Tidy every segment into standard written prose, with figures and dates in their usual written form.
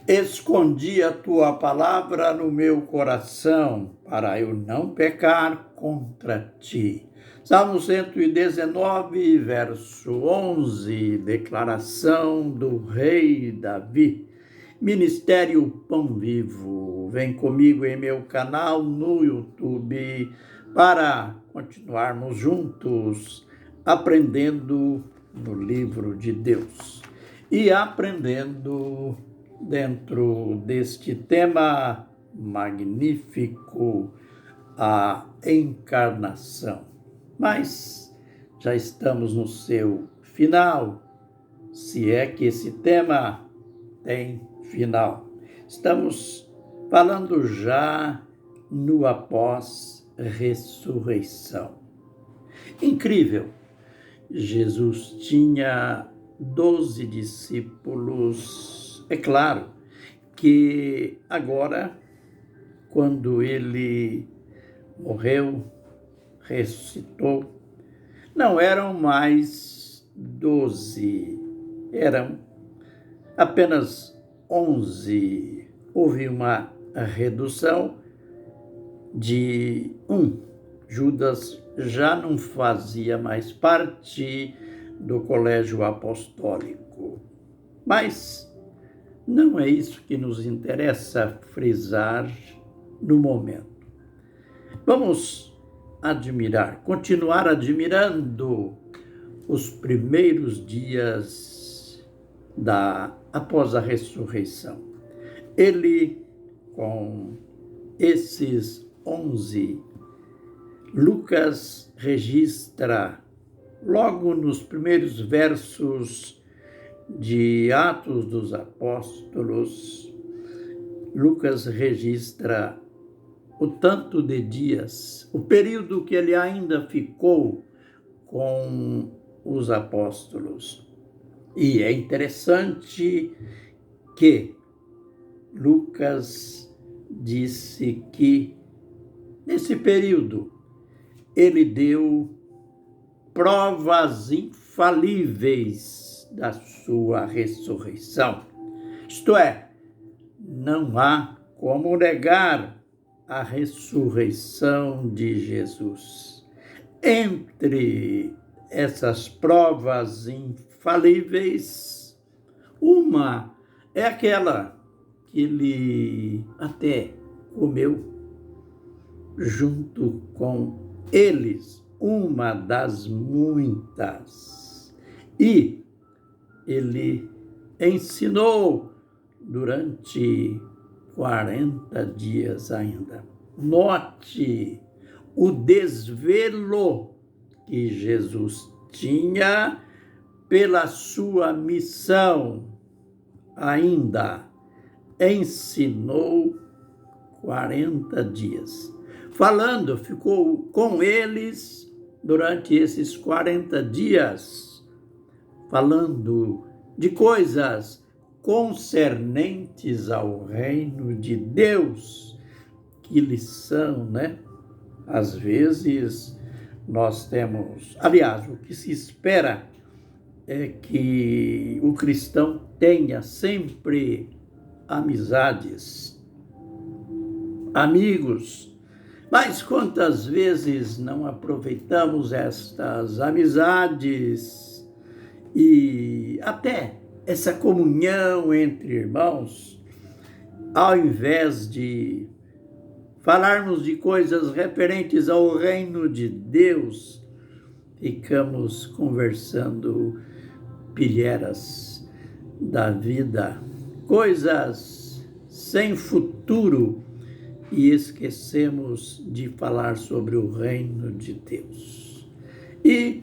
Escondi a tua palavra no meu coração, para eu não pecar contra ti. Salmo 119, verso 11, declaração do rei Davi. Ministério Pão Vivo. Vem comigo em meu canal no YouTube para continuarmos juntos aprendendo no livro de Deus e aprendendo dentro deste tema magnífico, a encarnação. Mas já estamos no seu final, se é que esse tema tem final. Estamos falando já no após-ressurreição. Incrível! Jesus tinha 12 discípulos. É claro que agora, quando ele morreu, ressuscitou, não eram mais 12, eram apenas 11. Houve uma redução de um. Judas já não fazia mais parte do colégio apostólico. Mas não é isso que nos interessa frisar no momento. Vamos continuar admirando os primeiros dias após a ressurreição. Ele, com esses 11, Lucas registra logo nos primeiros versos de Atos dos Apóstolos. Lucas registra o tanto de dias, o período que ele ainda ficou com os apóstolos. E é interessante que Lucas disse que, nesse período, ele deu provas infalíveis da sua ressurreição. Isto é, não há como negar a ressurreição de Jesus. Entre essas provas infalíveis, uma é aquela que ele até comeu junto com eles, uma das muitas. E ele ensinou durante 40 dias ainda. Note o desvelo que Jesus tinha pela sua missão. Ainda ensinou 40 dias. Ficou com eles durante esses 40 dias, falando de coisas concernentes ao reino de Deus. Que lição, né? Às vezes nós temos, aliás, o que se espera é que o cristão tenha sempre amizades, amigos. Mas quantas vezes não aproveitamos estas amizades e até essa comunhão entre irmãos, ao invés de falarmos de coisas referentes ao reino de Deus, ficamos conversando pilheiras da vida, coisas sem futuro, e esquecemos de falar sobre o reino de Deus. E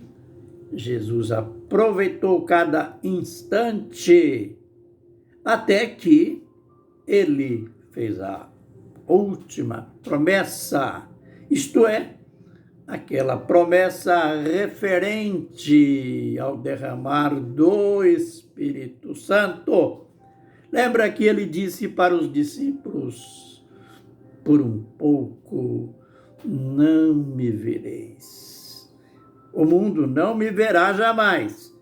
Jesus aproveitou cada instante até que ele fez a última promessa, isto é, aquela promessa referente ao derramar do Espírito Santo. Lembra que ele disse para os discípulos: por um pouco não me vereis. O mundo não me verá jamais,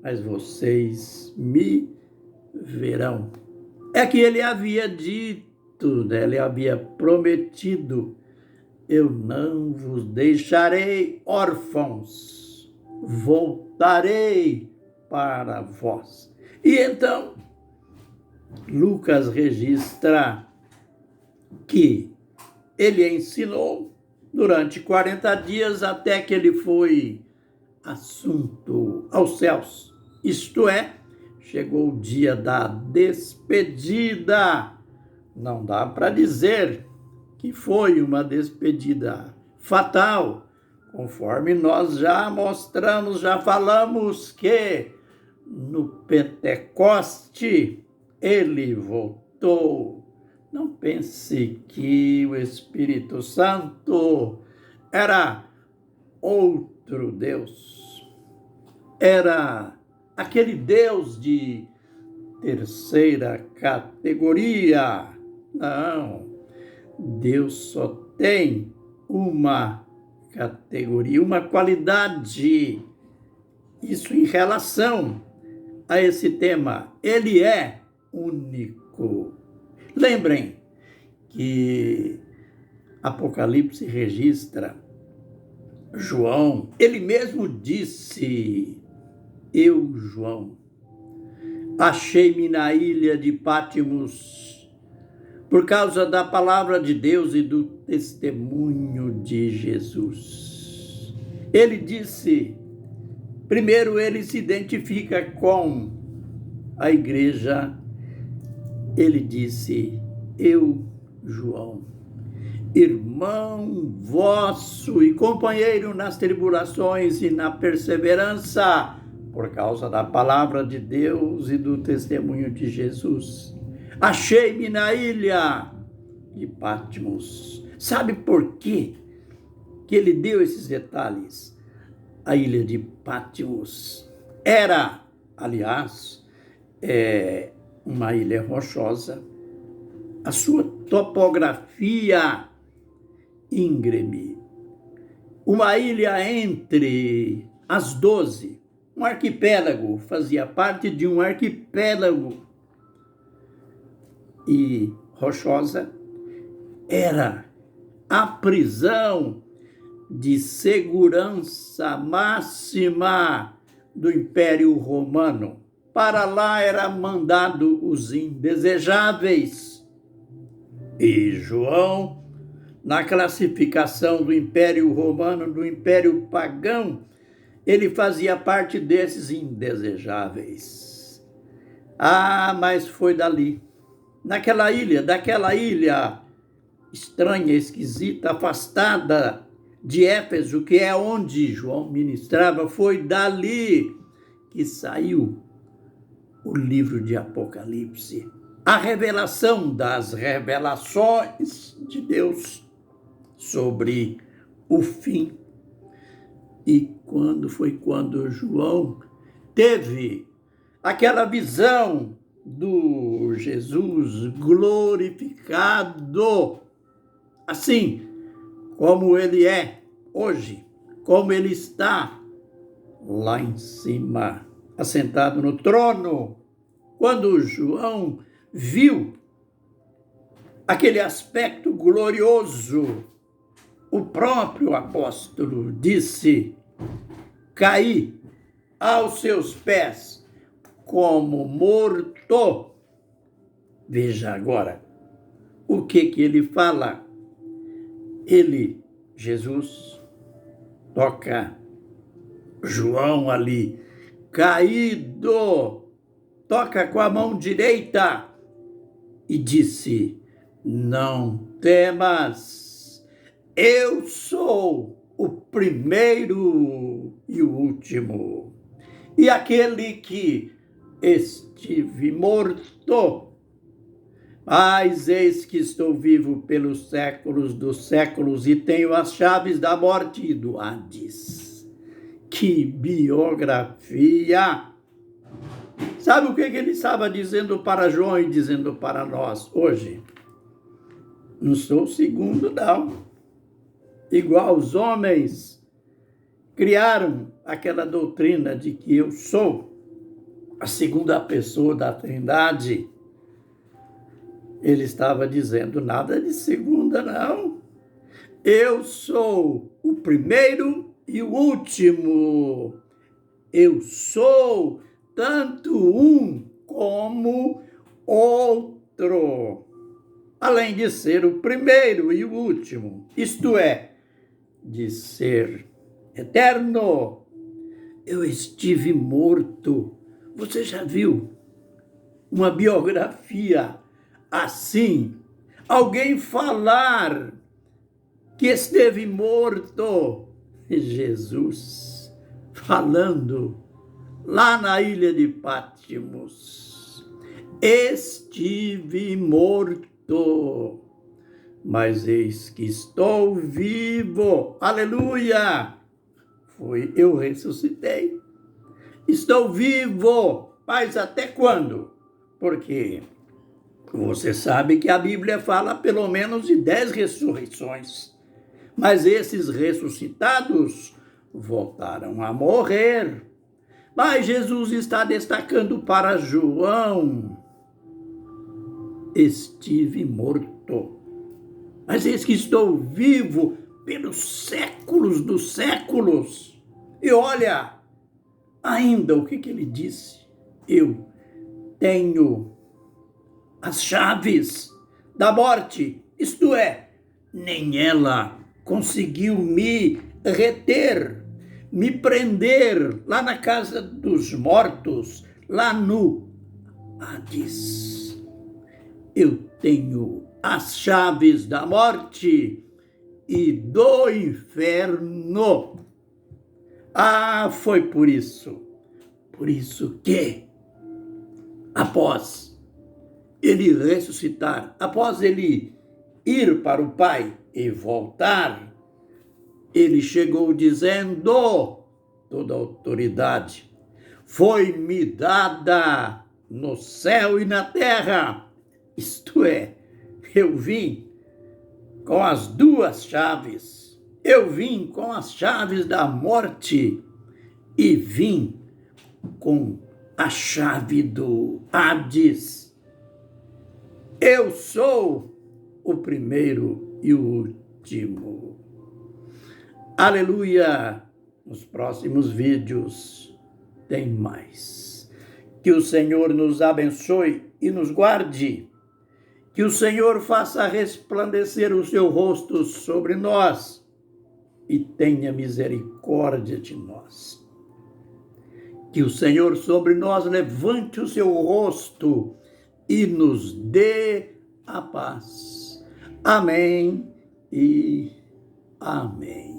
mas vocês me verão. é que ele havia dito, né? Ele havia prometido: eu não vos deixarei órfãos, voltarei para vós. E então, Lucas registra que ele ensinou durante 40 dias até que ele foi assunto aos céus. Isto é, chegou o dia da despedida. Não dá para dizer que foi uma despedida fatal, conforme nós já mostramos, já falamos que no Pentecoste ele voltou. Não pense que o Espírito Santo era outro Deus. Era aquele Deus de terceira categoria. Não, Deus só tem uma categoria, uma qualidade. Isso em relação a esse tema. Ele é único. Lembrem que Apocalipse registra João. Ele mesmo disse: eu, João, achei-me na ilha de Patmos por causa da palavra de Deus e do testemunho de Jesus. Ele disse, primeiro ele se identifica com a igreja. Ele disse: eu, João, irmão vosso e companheiro nas tribulações e na perseverança, por causa da palavra de Deus e do testemunho de Jesus. Achei-me na ilha de Patmos. Sabe por quê que ele deu esses detalhes? A ilha de Patmos era, aliás, uma ilha rochosa. A sua topografia íngreme. Uma ilha entre as 12. Um arquipélago, fazia parte de um arquipélago. E rochosa era a prisão de segurança máxima do Império Romano. Para lá era mandado os indesejáveis. E João, na classificação do Império Romano, do Império Pagão, ele fazia parte desses indesejáveis. Ah, mas foi dali, daquela ilha estranha, esquisita, afastada de Éfeso, que é onde João ministrava, foi dali que saiu o livro de Apocalipse. A revelação das revelações de Deus sobre o fim. E quando João teve aquela visão do Jesus glorificado, assim como ele é hoje, como ele está lá em cima, assentado no trono. Quando João viu aquele aspecto glorioso, o próprio apóstolo disse: caí aos seus pés como morto. Veja agora o que ele fala. Ele, Jesus, toca João ali, caído, toca com a mão direita e disse: não temas, eu sou o primeiro e o último, e aquele que estive morto, mas eis que estou vivo pelos séculos dos séculos e tenho as chaves da morte e do Hades. Que biografia! Sabe o que ele estava dizendo para João e dizendo para nós hoje? Não sou o segundo, não. Igual os homens criaram aquela doutrina de que eu sou a segunda pessoa da Trindade. Ele estava dizendo: nada de segunda, não. Eu sou o primeiro e o último. Eu sou tanto um como outro. Além de ser o primeiro e o último, isto é, de ser eterno. Eu estive morto. Você já viu uma biografia assim? Alguém falar que esteve morto? Jesus falando lá na ilha de Patmos. Estive morto, mas eis que estou vivo. Aleluia! Eu ressuscitei. Estou vivo. Mas até quando? Porque você sabe que a Bíblia fala pelo menos de 10 ressurreições. Mas esses ressuscitados voltaram a morrer. Mas Jesus está destacando para João: estive morto, mas eis que estou vivo pelos séculos dos séculos. E olha, ainda o que ele disse: eu tenho as chaves da morte, isto é, nem ela conseguiu me reter, me prender lá na casa dos mortos, lá no Hades. Eu tenho as chaves da morte e do inferno. Ah, foi por isso que, após ele ressuscitar, após ele ir para o Pai e voltar, ele chegou dizendo: toda autoridade foi-me dada no céu e na terra. Isto é, eu vim com as duas chaves. Eu vim com as chaves da morte e vim com a chave do Hades. Eu sou o primeiro e o último. Aleluia! Nos próximos vídeos tem mais. Que o Senhor nos abençoe e nos guarde. Que o Senhor faça resplandecer o seu rosto sobre nós e tenha misericórdia de nós. Que o Senhor sobre nós levante o seu rosto e nos dê a paz. Amém e amém.